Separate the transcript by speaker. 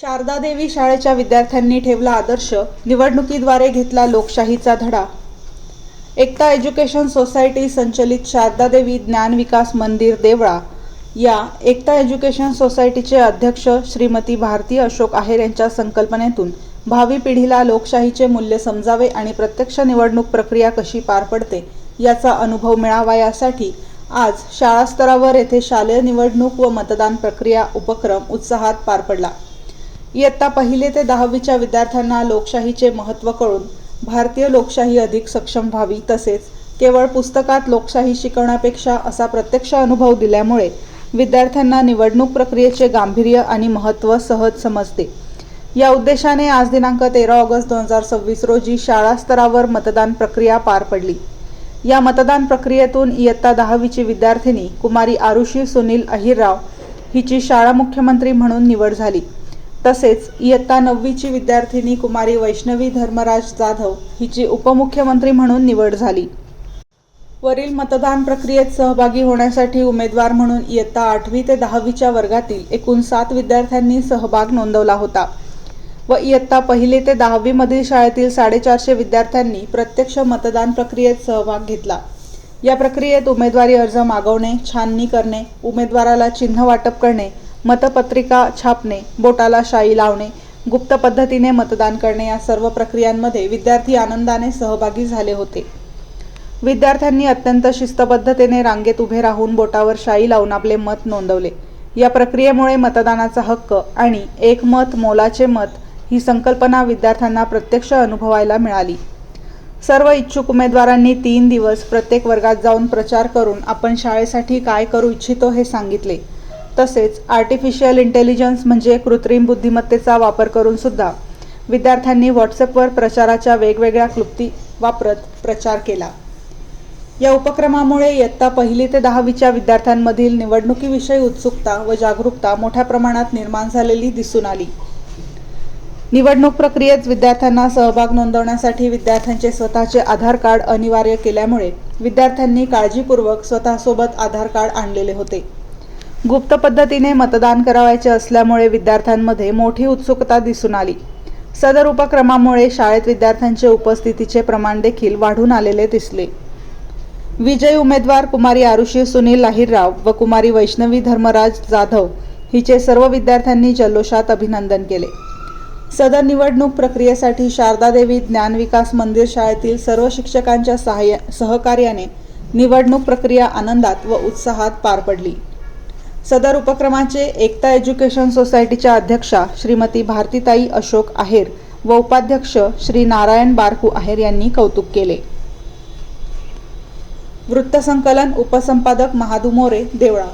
Speaker 1: शारदा देवी शाळेच्या विद्यार्थ्यांनी ठेवला आदर्श, निवडणुकीद्वारे घेतला लोकशाहीचा धडा। एकता एज्युकेशन सोसायटी संचलित शारदा देवी ज्ञान विकास मंदिर देवळा या एकता एज्युकेशन सोसायटीचे अध्यक्ष श्रीमती भारती अशोक आहेर यांच्या संकल्पनेतून भावी पिढीला लोकशाहीचे मूल्य समजावे आणि प्रत्यक्ष निवडणूक प्रक्रिया कशी पार पडते याचा अनुभव मिळावा यासाठी आज शाळा स्तरावर येथे शालेय निवडणूक व मतदान प्रक्रिया उपक्रम उत्साहात पार पडला। इयत्ता 1 ते 10वीच्या विद्यार्थ्यांना लोकशाहीचे महत्त्व कळून भारतीय लोकशाही अधिक सक्षम व्हावी तसेच केवळ पुस्तकात लोकशाही शिकवण्यापेक्षा असा प्रत्यक्ष अनुभव दिल्यामुळे विद्यार्थ्यांना निवडणूक प्रक्रियेचे गांभीर्य आणि महत्त्व सहज समजते। या उद्देशाने आज दिनांक 13 ऑगस्ट 2026 रोजी शाळा स्तरावर मतदान प्रक्रिया पार पडली। या मतदान प्रक्रियेतून इयत्ता 10वीची विद्यार्थिनी कुमारी आरुषी सुनील अहिरराव हिची शाळा मुख्यमंत्री म्हणून निवड झाली। तसेच इयत्ता 9वीची विद्यार्थिनी कुमारी वैष्णवी धर्मराज जाधव हिची उपमुख्यमंत्री म्हणून निवड झाली। वरील मतदान प्रक्रियेत सहभागी होण्यासाठी उमेदवार म्हणून इयत्ता 8वी ते 10वीच्या वर्गातील एकूण 7 विद्यार्थ्यांनी सहभाग नोंदवला होता व इयत्ता 1 ते 10वी मधील शाळेतील 450 विद्यार्थ्यांनी प्रत्यक्ष मतदान प्रक्रियेत सहभाग घेतला। या प्रक्रियेत उमेदवारी अर्ज मागवणे, छाननी करणे, उमेदवाराला चिन्ह वाटप करणे, मतपत्रिका छापणे, बोटाला शाई लावणे, गुप्त पद्धतीने मतदान करणे या सर्व प्रक्रियांमध्ये विद्यार्थी आनंदाने सहभागी झाले होते। विद्यार्थ्यांनी अत्यंत शिस्तबद्धतेने रांगेत उभे राहून बोटावर शाई लावून आपले मत नोंदवले। या प्रक्रियेमुळे मतदानाचा हक्क आणि एक मत मोलाचे मत ही संकल्पना विद्यार्थ्यांना प्रत्यक्ष अनुभवायला मिळाली। सर्व इच्छुक उमेदवारांनी 3 दिवस प्रत्येक वर्गात जाऊन प्रचार करून आपण शाळेसाठी काय करू इच्छितो हे सांगितले। तसेच आर्टिफिशियल इंटेलिजन्स म्हणजे कृत्रिम बुद्धिमत्तेचा वापर करून सुद्धा विद्यार्थ्यांनी व्हॉट्सअपवर प्रचाराच्या वेगवेगळ्या क्लुप्ती वापरत प्रचार केला। या उपक्रमामुळे इयत्ता 1 ते 10वीच्या विद्यार्थ्यांमधील निवडणुकीविषयी उत्सुकता व जागरूकता मोठ्या प्रमाणात निर्माण झालेली दिसून आली। निवडणूक प्रक्रियेत विद्यार्थ्यांना सहभाग नोंदवण्यासाठी विद्यार्थ्यांचे स्वतःचे आधार कार्ड अनिवार्य केल्यामुळे विद्यार्थ्यांनी काळजीपूर्वक स्वतःसोबत आधार कार्ड आणलेले होते। गुप्त पद्धतीने मतदान करावयाचे असल्यामुळे विद्यार्थ्यांमध्ये मोठी उत्सुकता दिसून आली। सदर उपक्रमामुळे शाळेत विद्यार्थ्यांचे उपस्थितीचे प्रमाण देखील वाढून आलेले दिसले। विजयी उमेदवार कुमारी आरुषी सुनील अहिरराव व कुमारी वैष्णवी धर्मराज जाधव हिचे सर्व विद्यार्थ्यांनी जल्लोषात अभिनंदन केले। सदर निवडणूक प्रक्रियेसाठी शारदा देवी ज्ञान विकास मंदिर शाळेतील सर्व शिक्षकांच्या सहकार्याने निवडणूक प्रक्रिया आनंदात व उत्साहात पार पडली। सदर उपक्रमाचे एकता एज्युकेशन सोसायटीच्या अध्यक्षा श्रीमती भारतीताई अशोक आहेर व उपाध्यक्ष श्री नारायण बारकू आहेर यांनी कौतुक केले। वृत्तसंकलन उपसंपादक महादू मोरे, देवळा।